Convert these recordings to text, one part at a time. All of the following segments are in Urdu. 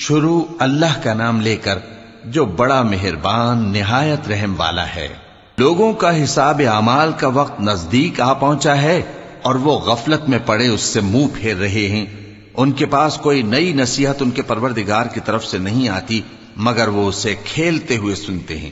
شروع اللہ کا نام لے کر جو بڑا مہربان نہایت رحم والا ہے۔ لوگوں کا حساب اعمال کا وقت نزدیک آ پہنچا ہے اور وہ غفلت میں پڑے اس سے منہ پھیر رہے ہیں۔ ان کے پاس کوئی نئی نصیحت ان کے پروردگار کی طرف سے نہیں آتی مگر وہ اسے کھیلتے ہوئے سنتے ہیں۔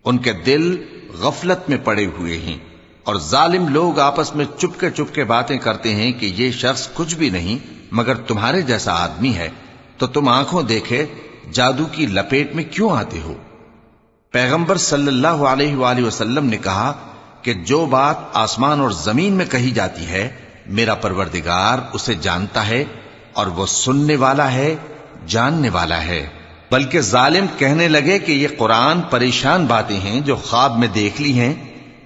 ان کے دل غفلت میں پڑے ہوئے ہیں اور ظالم لوگ آپس میں چپکے باتیں کرتے ہیں کہ یہ شخص کچھ بھی نہیں مگر تمہارے جیسا آدمی ہے، تو تم آنکھوں دیکھے جادو کی لپیٹ میں کیوں آتے ہو؟ پیغمبر صلی اللہ علیہ وآلہ وسلم نے کہا کہ جو بات آسمان اور زمین میں کہی جاتی ہے میرا پروردگار اسے جانتا ہے اور وہ سننے والا ہے، جاننے والا ہے۔ بلکہ ظالم کہنے لگے کہ یہ قرآن پریشان باتیں ہیں جو خواب میں دیکھ لی ہیں،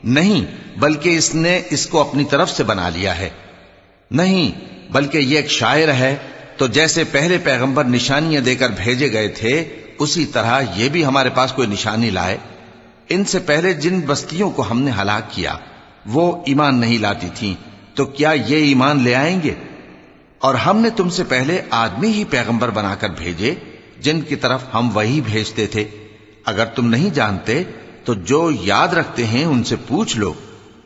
نہیں بلکہ اس نے اس کو اپنی طرف سے بنا لیا ہے، نہیں بلکہ یہ ایک شاعر ہے۔ تو جیسے پہلے پیغمبر نشانیاں دے کر بھیجے گئے تھے اسی طرح یہ بھی ہمارے پاس کوئی نشانی لائے۔ ان سے پہلے جن بستیوں کو ہم نے ہلاک کیا وہ ایمان نہیں لاتی تھیں، تو کیا یہ ایمان لے آئیں گے؟ اور ہم نے تم سے پہلے آدمی ہی پیغمبر بنا کر بھیجے جن کی طرف ہم وہی بھیجتے تھے۔ اگر تم نہیں جانتے تو جو یاد رکھتے ہیں ان سے پوچھ لو۔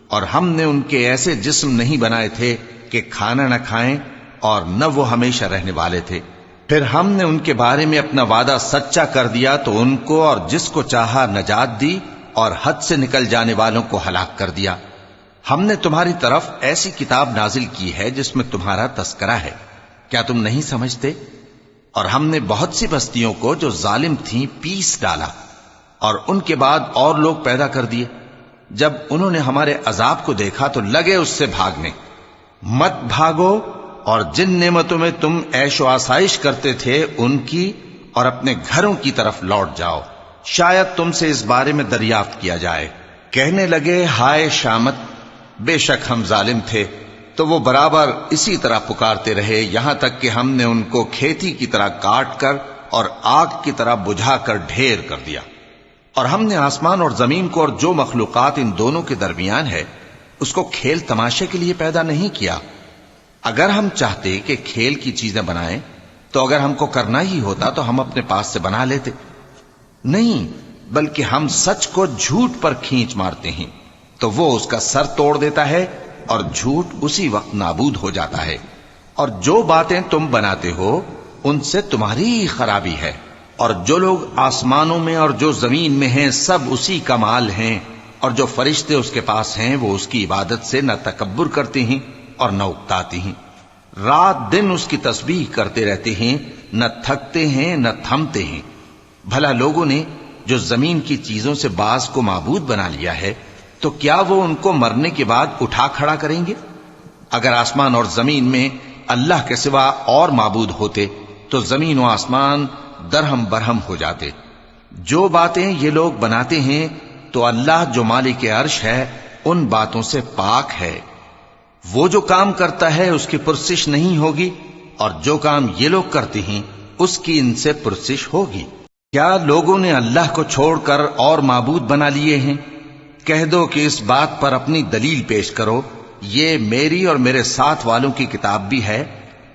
اور ہم نے ان کے ایسے جسم نہیں بنائے تھے کہ کھانا نہ کھائیں اور نہ وہ ہمیشہ رہنے والے تھے۔ پھر ہم نے ان کے بارے میں اپنا وعدہ سچا کر دیا تو ان کو اور جس کو چاہا نجات دی اور حد سے نکل جانے والوں کو ہلاک کر دیا۔ ہم نے تمہاری طرف ایسی کتاب نازل کی ہے جس میں تمہارا تذکرہ ہے، کیا تم نہیں سمجھتے؟ اور ہم نے بہت سی بستیوں کو جو ظالم تھیں پیس ڈالا اور ان کے بعد اور لوگ پیدا کر دیے۔ جب انہوں نے ہمارے عذاب کو دیکھا تو لگے اس سے بھاگنے۔ مت بھاگو اور جن نعمتوں میں تم عیش و آسائش کرتے تھے ان کی اور اپنے گھروں کی طرف لوٹ جاؤ، شاید تم سے اس بارے میں دریافت کیا جائے۔ کہنے لگے ہائے شامت، بے شک ہم ظالم تھے، تو وہ برابر اسی طرح پکارتے رہے یہاں تک کہ ہم نے ان کو کھیتی کی طرح کاٹ کر اور آگ کی طرح بجھا کر ڈھیر کر دیا۔ اور ہم نے آسمان اور زمین کو اور جو مخلوقات ان دونوں کے درمیان ہے اس کو کھیل تماشے کے لیے پیدا نہیں کیا۔ اگر ہم چاہتے کہ کھیل کی چیزیں بنائیں تو اگر ہم کو کرنا ہی ہوتا تو ہم اپنے پاس سے بنا لیتے، نہیں بلکہ ہم سچ کو جھوٹ پر کھینچ مارتے ہیں تو وہ اس کا سر توڑ دیتا ہے اور جھوٹ اسی وقت نابود ہو جاتا ہے۔ اور جو باتیں تم بناتے ہو ان سے تمہاری ہی خرابی ہے، اور جو لوگ آسمانوں میں اور جو زمین میں ہیں سب اسی کا مال ہیں، اور جو فرشتے اس کے پاس ہیں وہ اس کی عبادت سے نہ تکبر کرتے ہیں اور نہ اکتاتے ہیں، رات دن اس کی تسبیح کرتے رہتے ہیں، نہ تھکتے ہیں نہ تھمتے ہیں۔ بھلا لوگوں نے جو زمین کی چیزوں سے بعض کو معبود بنا لیا ہے تو کیا وہ ان کو مرنے کے بعد اٹھا کھڑا کریں گے؟ اگر آسمان اور زمین میں اللہ کے سوا اور معبود ہوتے تو زمین و آسمان درہم برہم ہو جاتے۔ جو باتیں یہ لوگ بناتے ہیں تو اللہ جو مالک عرش ہے ان باتوں سے پاک ہے۔ وہ جو کام کرتا ہے اس کی پرسش نہیں ہوگی، اور جو کام یہ لوگ کرتے ہیں اس کی ان سے پرسش ہوگی۔ کیا لوگوں نے اللہ کو چھوڑ کر اور معبود بنا لیے ہیں؟ کہہ دو کہ اس بات پر اپنی دلیل پیش کرو، یہ میری اور میرے ساتھ والوں کی کتاب بھی ہے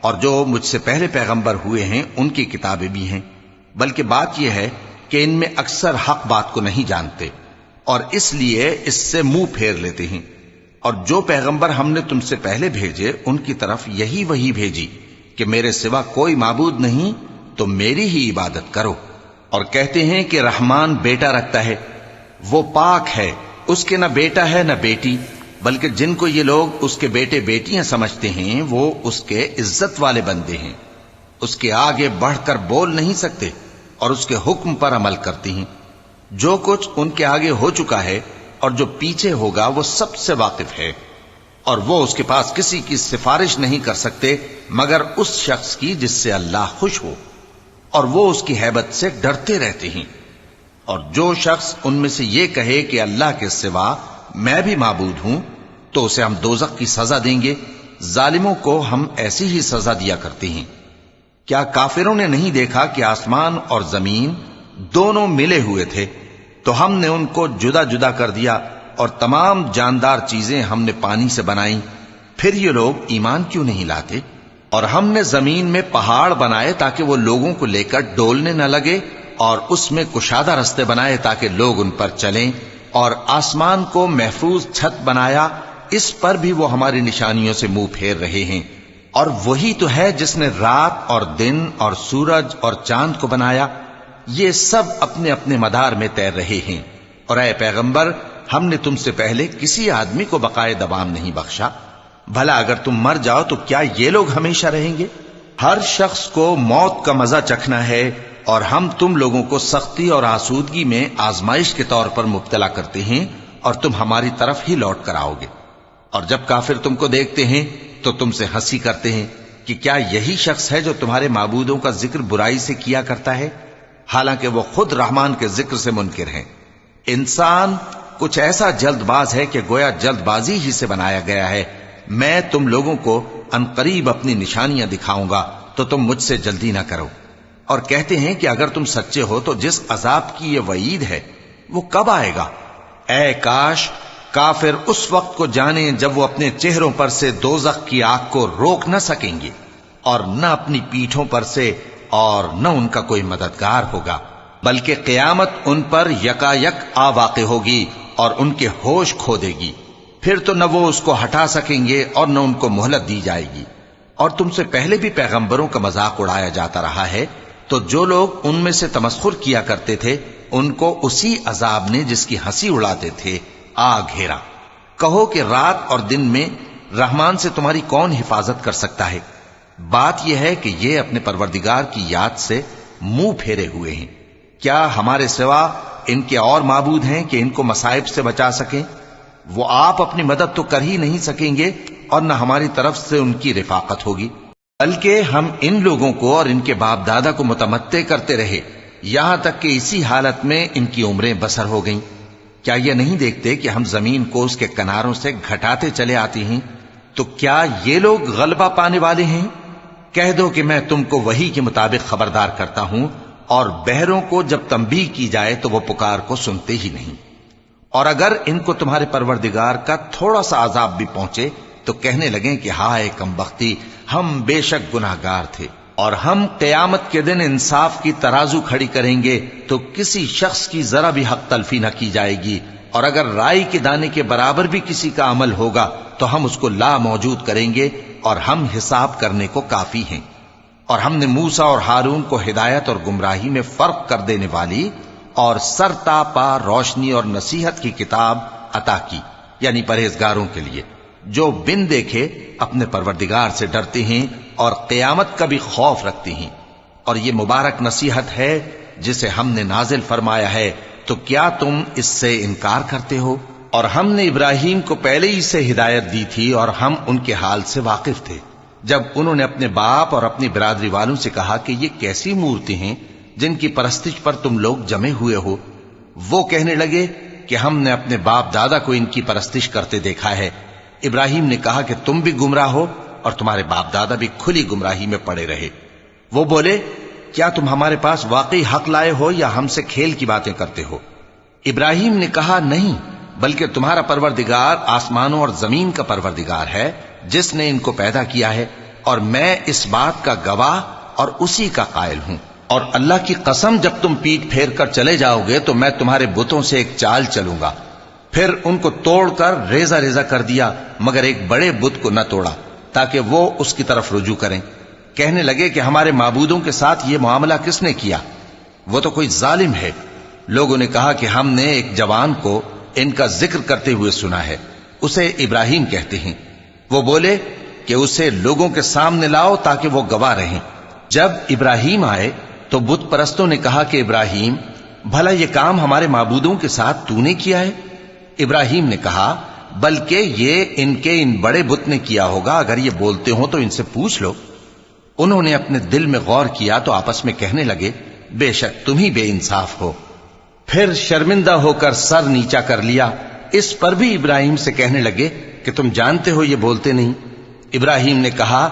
اور جو مجھ سے پہلے پیغمبر ہوئے ہیں ان کی کتابیں بھی ہیں، بلکہ بات یہ ہے کہ ان میں اکثر حق بات کو نہیں جانتے اور اس لیے اس سے منہ پھیر لیتے ہیں۔ اور جو پیغمبر ہم نے تم سے پہلے بھیجے ان کی طرف یہی وحی بھیجی کہ میرے سوا کوئی معبود نہیں تو میری ہی عبادت کرو۔ اور کہتے ہیں کہ رحمان بیٹا رکھتا ہے، وہ پاک ہے، اس کے نہ بیٹا ہے نہ بیٹی، بلکہ جن کو یہ لوگ اس کے بیٹے بیٹیاں سمجھتے ہیں وہ اس کے عزت والے بندے ہیں، اس کے آگے بڑھ کر بول نہیں سکتے اور اس کے حکم پر عمل کرتے ہیں۔ جو کچھ ان کے آگے ہو چکا ہے اور جو پیچھے ہوگا وہ سب سے واقف ہے، اور وہ اس کے پاس کسی کی سفارش نہیں کر سکتے مگر اس شخص کی جس سے اللہ خوش ہو، اور وہ اس کی ہیبت سے ڈرتے رہتے ہیں۔ اور جو شخص ان میں سے یہ کہے کہ اللہ کے سوا میں بھی معبود ہوں تو اسے ہم دوزخ کی سزا دیں گے، ظالموں کو ہم ایسی ہی سزا دیا کرتے ہیں۔ کیا کافروں نے نہیں دیکھا کہ آسمان اور زمین دونوں ملے ہوئے تھے تو ہم نے ان کو جدا جدا کر دیا اور تمام جاندار چیزیں ہم نے پانی سے بنائیں، پھر یہ لوگ ایمان کیوں نہیں لاتے؟ اور ہم نے زمین میں پہاڑ بنائے تاکہ وہ لوگوں کو لے کر ڈولنے نہ لگے، اور اس میں کشادہ رستے بنائے تاکہ لوگ ان پر چلیں، اور آسمان کو محفوظ چھت بنایا، اس پر بھی وہ ہماری نشانیوں سے منہ پھیر رہے ہیں۔ اور وہی تو ہے جس نے رات اور دن اور سورج اور چاند کو بنایا، یہ سب اپنے اپنے مدار میں تیر رہے ہیں۔ اور اے پیغمبر، ہم نے تم سے پہلے کسی آدمی کو بقائے دوام نہیں بخشا، بھلا اگر تم مر جاؤ تو کیا یہ لوگ ہمیشہ رہیں گے؟ ہر شخص کو موت کا مزہ چکھنا ہے، اور ہم تم لوگوں کو سختی اور آسودگی میں آزمائش کے طور پر مبتلا کرتے ہیں، اور تم ہماری طرف ہی لوٹ کر آؤ گے۔ اور جب کافر تم کو دیکھتے ہیں تو تم سے ہنسی کرتے ہیں کہ کیا یہی شخص ہے جو تمہارے معبودوں کا ذکر برائی سے کیا کرتا ہے، حالانکہ وہ خود رحمان کے ذکر سے منکر ہیں۔ انسان کچھ ایسا جلد باز ہے کہ گویا جلد بازی ہی سے بنایا گیا ہے۔ میں تم لوگوں کو عنقریب اپنی نشانیاں دکھاؤں گا تو تم مجھ سے جلدی نہ کرو۔ اور کہتے ہیں کہ اگر تم سچے ہو تو جس عذاب کی یہ وعید ہے وہ کب آئے گا؟ اے کاش کافر اس وقت کو جانیں جب وہ اپنے چہروں پر سے دوزخ کی آگ کو روک نہ سکیں گے، اور نہ اپنی پیٹھوں پر سے، اور نہ ان کا کوئی مددگار ہوگا، بلکہ قیامت ان پر یکا یک آ واقع ہوگی اور ان کے ہوش کھو دے گی۔ پھر تو نہ وہ اس کو ہٹا سکیں گے اور نہ ان کو مہلت دی جائے گی۔ اور تم سے پہلے بھی پیغمبروں کا مذاق اڑایا جاتا رہا ہے، تو جو لوگ ان میں سے تمسخر کیا کرتے تھے ان کو اسی عذاب نے جس کی ہنسی اڑاتے تھے آ گھیرا۔ کہو کہ رات اور دن میں رحمان سے تمہاری کون حفاظت کر سکتا ہے؟ بات یہ ہے کہ یہ اپنے پروردگار کی یاد سے منہ پھیرے ہوئے ہیں۔ کیا ہمارے سوا ان کے اور معبود ہیں کہ ان کو مصائب سے بچا سکیں؟ وہ آپ اپنی مدد تو کر ہی نہیں سکیں گے، اور نہ ہماری طرف سے ان کی رفاقت ہوگی، بلکہ ہم ان لوگوں کو اور ان کے باپ دادا کو متمتع کرتے رہے، یہاں تک کہ اسی حالت میں ان کی عمریں بسر ہو گئیں۔ کیا یہ نہیں دیکھتے کہ ہم زمین کو اس کے کناروں سے گھٹاتے چلے آتے ہیں؟ تو کیا یہ لوگ غلبہ پانے والے ہیں؟ کہہ دو کہ میں تم کو وحی کے مطابق خبردار کرتا ہوں، اور بہروں کو جب تنبیہ کی جائے تو وہ پکار کو سنتے ہی نہیں۔ اور اگر ان کو تمہارے پروردگار کا تھوڑا سا عذاب بھی پہنچے تو کہنے لگیں کہ ہائے کمبختی، ہم بے شک گناہگار تھے۔ اور ہم قیامت کے دن انصاف کی ترازو کھڑی کریں گے تو کسی شخص کی ذرا بھی حق تلفی نہ کی جائے گی، اور اگر رائی کے دانے کے برابر بھی کسی کا عمل ہوگا تو ہم اس کو لا موجود کریں گے، اور ہم حساب کرنے کو کافی ہیں۔ اور ہم نے موسیٰ اور ہارون کو ہدایت اور گمراہی میں فرق کر دینے والی اور سر تا پا روشنی اور نصیحت کی کتاب عطا کی، یعنی پرہیزگاروں کے لیے جو بن دیکھے اپنے پروردگار سے ڈرتے ہیں اور قیامت کا بھی خوف رکھتے ہیں۔ اور یہ مبارک نصیحت ہے جسے ہم نے نازل فرمایا ہے، تو کیا تم اس سے انکار کرتے ہو؟ اور ہم نے ابراہیم کو پہلے ہی سے ہدایت دی تھی، اور ہم ان کے حال سے واقف تھے جب انہوں نے اپنے باپ اور اپنی برادری والوں سے کہا کہ یہ کیسی مورتی ہیں جن کی پرستش پر تم لوگ جمے ہوئے ہو۔ وہ کہنے لگے کہ ہم نے اپنے باپ دادا کو ان کی پرستش کرتے دیکھا ہے۔ ابراہیم نے کہا کہ تم بھی گمراہ ہو اور تمہارے باپ دادا بھی کھلی گمراہی میں پڑے رہے۔ وہ بولے کیا تم ہمارے پاس واقعی حق لائے ہو یا ہم سے کھیل کی باتیں کرتے ہو؟ ابراہیم نے کہا نہیں، بلکہ تمہارا پروردگار آسمانوں اور زمین کا پروردگار ہے جس نے ان کو پیدا کیا ہے، اور میں اس بات کا گواہ اور اسی کا قائل ہوں۔ اور اللہ کی قسم جب تم پیٹ پھیر کر چلے جاؤ گے تو میں تمہارے بتوں سے ایک چال چلوں گا۔ پھر ان کو توڑ کر ریزہ ریزہ کر دیا، مگر ایک بڑے بت کو نہ توڑا تاکہ وہ اس کی طرف رجوع کریں۔ کہنے لگے کہ ہمارے معبودوں کے ساتھ یہ معاملہ کس نے کیا؟ وہ تو کوئی ظالم ہے۔ لوگوں نے کہا کہ ہم نے ایک جوان کو ان کا ذکر کرتے ہوئے سنا ہے، اسے ابراہیم کہتے ہیں۔ وہ بولے کہ اسے لوگوں کے سامنے لاؤ تاکہ وہ گواہ رہیں۔ جب ابراہیم آئے تو بت پرستوں نے کہا کہ ابراہیم، بھلا یہ کام ہمارے معبودوں کے ساتھ تو نے کیا ہے؟ ابراہیم نے کہا بلکہ یہ ان بڑے بت نے کیا ہوگا، اگر یہ بولتے ہوں تو ان سے پوچھ لو۔ انہوں نے اپنے دل میں غور کیا تو آپس میں کہنے لگے بے شک تم ہی بے انصاف ہو۔ پھر شرمندہ ہو کر سر نیچا کر لیا۔ اس پر بھی ابراہیم سے کہنے لگے کہ تم جانتے ہو یہ بولتے نہیں۔ ابراہیم نے کہا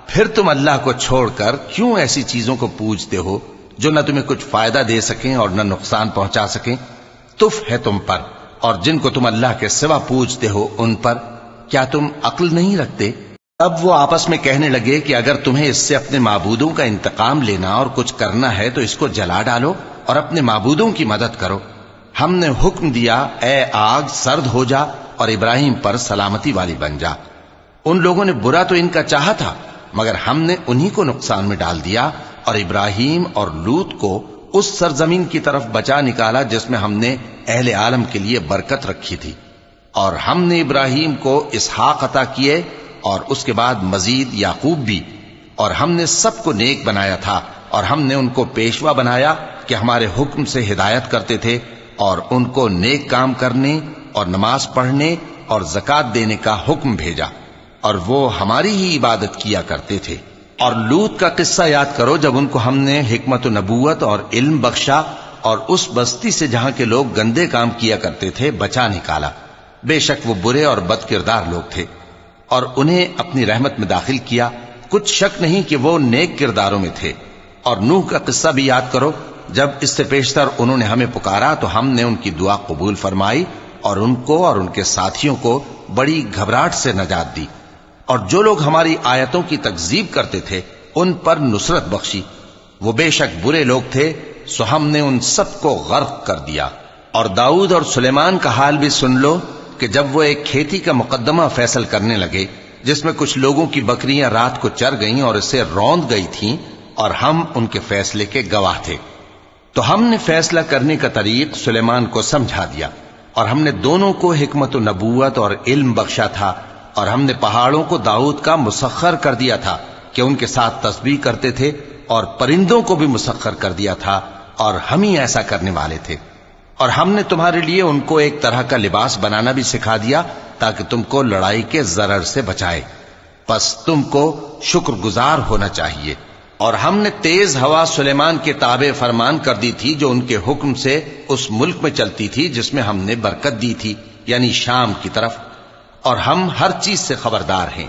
پھر تم اللہ کو چھوڑ کر کیوں ایسی چیزوں کو پوجتے ہو جو نہ تمہیں کچھ فائدہ دے سکیں اور نہ نقصان پہنچا سکیں؟ تف ہے تم پر اور جن کو تم اللہ کے سوا پوجتے ہو ان پر، کیا تم عقل نہیں رکھتے؟ اب وہ آپس میں کہنے لگے کہ اگر تمہیں اس سے اپنے معبودوں کا انتقام لینا اور کچھ کرنا ہے تو اس کو جلا ڈالو اور اپنے معبودوں کی مدد کرو۔ ہم نے حکم دیا، اے آگ سرد ہو جا اور ابراہیم پر سلامتی والی بن جا۔ ان لوگوں نے برا تو ان کا چاہا تھا، مگر ہم نے انہی کو نقصان میں ڈال دیا اور ابراہیم اور لوط کو اس سرزمین کی طرف بچا نکالا جس میں ہم نے اہل عالم کے لیے برکت رکھی تھی۔ اور ہم نے ابراہیم کو اسحاق عطا کیے اور اس کے بعد مزید یعقوب بھی، اور ہم نے سب کو نیک بنایا تھا، اور ہم نے ان کو پیشوا بنایا کہ ہمارے حکم سے ہدایت کرتے تھے، اور ان کو نیک کام کرنے اور نماز پڑھنے اور زکوٰۃ دینے کا حکم بھیجا، اور وہ ہماری ہی عبادت کیا کرتے تھے۔ اور لوط کا قصہ یاد کرو جب ان کو ہم نے حکمت و نبوت اور علم بخشا اور اس بستی سے جہاں کے لوگ گندے کام کیا کرتے تھے بچا نکالا۔ بے شک وہ برے اور بد کردار لوگ تھے، اور انہیں اپنی رحمت میں داخل کیا، کچھ شک نہیں کہ وہ نیک کرداروں میں تھے۔ اور نوح کا قصہ بھی یاد کرو، جب اس سے پیشتر انہوں نے ہمیں پکارا تو ہم نے ان کی دعا قبول فرمائی اور ان کو اور ان کے ساتھیوں کو بڑی گھبراہٹ سے نجات دی، اور جو لوگ ہماری آیتوں کی تکذیب کرتے تھے ان پر نصرت بخشی۔ وہ بے شک برے لوگ تھے، سو ہم نے ان سب کو غرق کر دیا۔ اور داؤد اور سلیمان کا حال بھی سن لو کہ جب وہ ایک کھیتی کا مقدمہ فیصل کرنے لگے جس میں کچھ لوگوں کی بکریاں رات کو چر گئیں اور اسے روند گئی تھیں، اور ہم ان کے فیصلے کے گواہ تھے، تو ہم نے فیصلہ کرنے کا طریق سلیمان کو سمجھا دیا، اور ہم نے دونوں کو حکمت و نبوت اور علم بخشا تھا، اور ہم نے پہاڑوں کو داؤد کا مسخر کر دیا تھا کہ ان کے ساتھ تسبیح کرتے تھے، اور پرندوں کو بھی مسخر کر دیا تھا، اور ہم ہی ایسا کرنے والے تھے۔ اور ہم نے تمہارے لیے ان کو ایک طرح کا لباس بنانا بھی سکھا دیا تاکہ تم کو لڑائی کے ضرر سے بچائے، پس تم کو شکر گزار ہونا چاہیے۔ اور ہم نے تیز ہوا سلیمان کے تابع فرمان کر دی تھی جو ان کے حکم سے اس ملک میں چلتی تھی جس میں ہم نے برکت دی تھی، یعنی شام کی طرف، اور ہم ہر چیز سے خبردار ہیں۔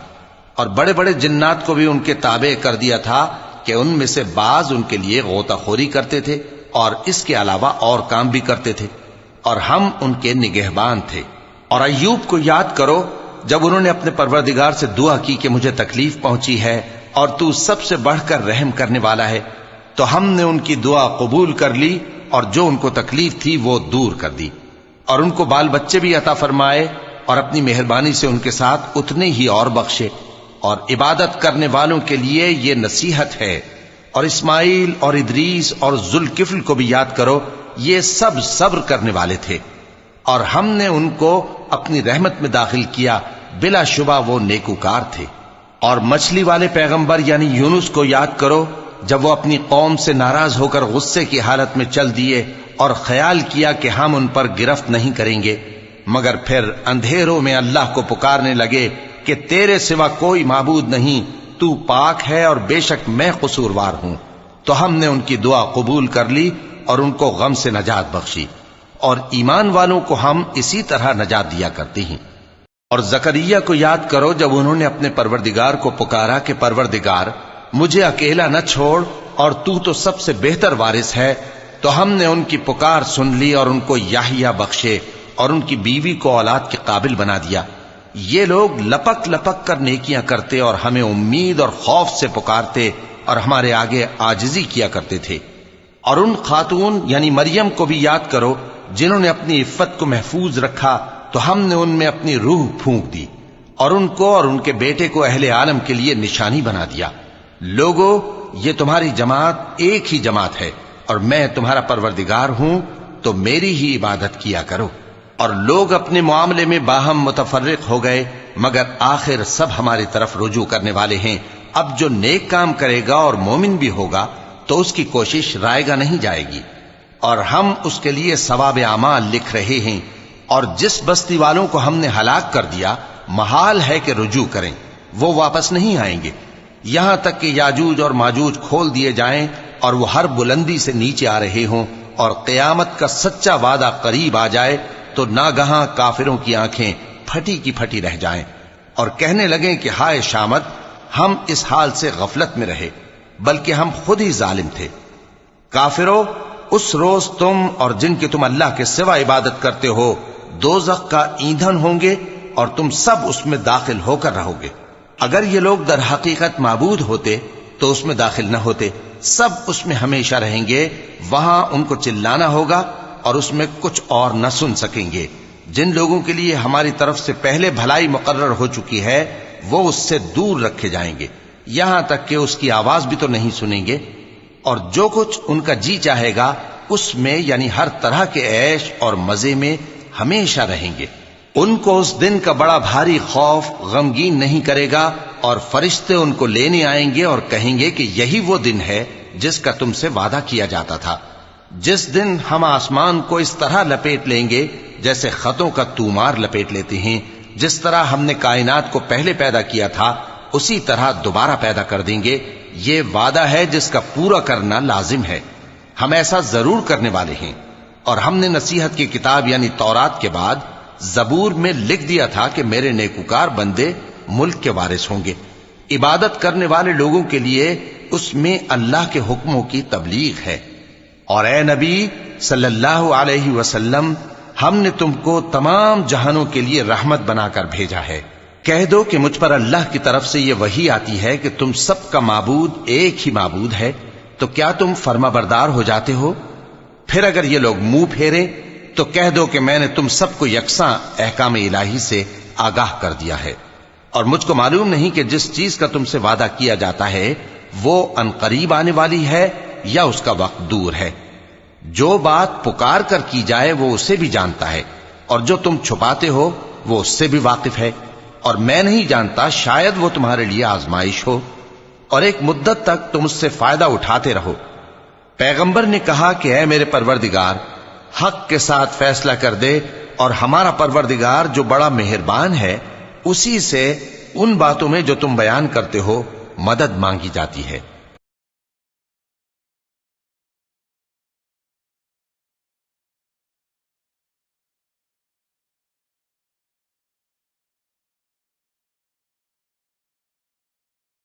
اور بڑے بڑے جنات کو بھی ان کے تابع کر دیا تھا کہ ان میں سے بعض ان کے لیے غوطہ خوری کرتے تھے اور اس کے علاوہ اور کام بھی کرتے تھے، اور ہم ان کے نگہبان تھے۔ اور ایوب کو یاد کرو جب انہوں نے اپنے پروردگار سے دعا کی کہ مجھے تکلیف پہنچی ہے اور تو سب سے بڑھ کر رحم کرنے والا ہے، تو ہم نے ان کی دعا قبول کر لی اور جو ان کو تکلیف تھی وہ دور کر دی، اور ان کو بال بچے بھی عطا فرمائے، اور اپنی مہربانی سے ان کے ساتھ اتنے ہی اور بخشے۔ اور عبادت کرنے والوں کے لیے یہ نصیحت ہے۔ اور اسماعیل اور ادریس اور ذوالکفل کو بھی یاد کرو، یہ سب صبر کرنے والے تھے، اور ہم نے ان کو اپنی رحمت میں داخل کیا، بلا شبہ وہ نیکوکار تھے۔ اور مچھلی والے پیغمبر یعنی یونس کو یاد کرو جب وہ اپنی قوم سے ناراض ہو کر غصے کی حالت میں چل دیے اور خیال کیا کہ ہم ان پر گرفت نہیں کریں گے، مگر پھر اندھیروں میں اللہ کو پکارنے لگے کہ تیرے سوا کوئی معبود نہیں، تو پاک ہے اور بے شک میں قصوروار ہوں، تو ہم نے ان کی دعا قبول کر لی اور ان کو غم سے نجات بخشی، اور ایمان والوں کو ہم اسی طرح نجات دیا کرتے ہیں۔ اور زکریا کو یاد کرو جب انہوں نے اپنے پروردگار کو پکارا کہ پروردگار مجھے اکیلا نہ چھوڑ اور تو سب سے بہتر وارث ہے، تو ہم نے ان کی پکار سن لی اور ان کو یحییٰ بخشے اور ان کی بیوی کو اولاد کے قابل بنا دیا۔ یہ لوگ لپک لپک کر نیکیاں کرتے اور ہمیں امید اور خوف سے پکارتے اور ہمارے آگے عاجزی کیا کرتے تھے۔ اور ان خاتون یعنی مریم کو بھی یاد کرو جنہوں نے اپنی عفت کو محفوظ رکھا، تو ہم نے ان میں اپنی روح پھونک دی اور ان کو اور ان کے بیٹے کو اہل عالم کے لیے نشانی بنا دیا۔ لوگو، یہ تمہاری جماعت ایک ہی جماعت ہے اور میں تمہارا پروردگار ہوں، تو میری ہی عبادت کیا کرو۔ اور لوگ اپنے معاملے میں باہم متفرق ہو گئے، مگر آخر سب ہماری طرف رجوع کرنے والے ہیں۔ اب جو نیک کام کرے گا اور مومن بھی ہوگا تو اس کی کوشش رائے گا نہیں جائے گی، اور ہم اس کے لیے ثواب اعمال لکھ رہے ہیں۔ اور جس بستی والوں کو ہم نے ہلاک کر دیا محال ہے کہ رجوع کریں، وہ واپس نہیں آئیں گے، یہاں تک کہ یاجوج اور ماجوج کھول دیے جائیں اور وہ ہر بلندی سے نیچے آ رہے ہوں، اور قیامت کا سچا وعدہ قریب آ جائے تو ناگہاں کافروں کی آنکھیں پھٹی کی پھٹی رہ جائیں اور کہنے لگیں کہ ہائے شامت، ہم اس حال سے غفلت میں رہے، بلکہ ہم خود ہی ظالم تھے۔ کافروں، اس روز تم اور جن کی تم اللہ کے سوا عبادت کرتے ہو دوزخ کا ایندھن ہوں گے اور تم سب اس میں داخل ہو کر رہو گے۔ اگر یہ لوگ در حقیقت معبود ہوتے تو اس میں داخل نہ ہوتے، سب اس میں ہمیشہ رہیں گے، وہاں ان کو چلانا ہوگا اور اس میں کچھ اور نہ سن سکیں گے۔ جن لوگوں کے لیے ہماری طرف سے پہلے بھلائی مقرر ہو چکی ہے وہ اس سے دور رکھے جائیں گے، یہاں تک کہ اس کی آواز بھی تو نہیں سنیں گے، اور جو کچھ ان کا جی چاہے گا اس میں یعنی ہر طرح کے عیش اور مزے میں ہمیشہ رہیں گے۔ ان کو اس دن کا بڑا بھاری خوف غمگین نہیں کرے گا، اور فرشتے ان کو لینے آئیں گے اور کہیں گے کہ یہی وہ دن ہے جس کا تم سے وعدہ کیا جاتا تھا، جس دن ہم آسمان کو اس طرح لپیٹ لیں گے جیسے خطوں کا تومار لپیٹ لیتے ہیں، جس طرح ہم نے کائنات کو پہلے پیدا کیا تھا اسی طرح دوبارہ پیدا کر دیں گے۔ یہ وعدہ ہے جس کا پورا کرنا لازم ہے، ہم ایسا ضرور کرنے والے ہیں۔ اور ہم نے نصیحت کی کتاب یعنی تورات کے بعد زبور میں لکھ دیا تھا کہ میرے نیکوکار بندے ملک کے وارث ہوں گے۔ عبادت کرنے والے لوگوں کے لیے اس میں اللہ کے حکموں کی تبلیغ ہے۔ اور اے نبی صلی اللہ علیہ وسلم، ہم نے تم کو تمام جہانوں کے لیے رحمت بنا کر بھیجا ہے۔ کہہ دو کہ مجھ پر اللہ کی طرف سے یہ وحی آتی ہے کہ تم سب کا معبود ایک ہی معبود ہے، تو کیا تم فرما بردار ہو جاتے ہو؟ پھر اگر یہ لوگ منہ پھیریں تو کہہ دو کہ میں نے تم سب کو یکساں احکام الہی سے آگاہ کر دیا ہے، اور مجھ کو معلوم نہیں کہ جس چیز کا تم سے وعدہ کیا جاتا ہے وہ عنقریب آنے والی ہے یا اس کا وقت دور ہے۔ جو بات پکار کر کی جائے وہ اسے بھی جانتا ہے، اور جو تم چھپاتے ہو وہ اس سے بھی واقف ہے، اور میں نہیں جانتا شاید وہ تمہارے لیے آزمائش ہو، اور ایک مدت تک تم اس سے فائدہ اٹھاتے رہو۔ پیغمبر نے کہا کہ اے میرے پروردگار، حق کے ساتھ فیصلہ کر دے، اور ہمارا پروردگار جو بڑا مہربان ہے اسی سے ان باتوں میں جو تم بیان کرتے ہو مدد مانگی جاتی ہے۔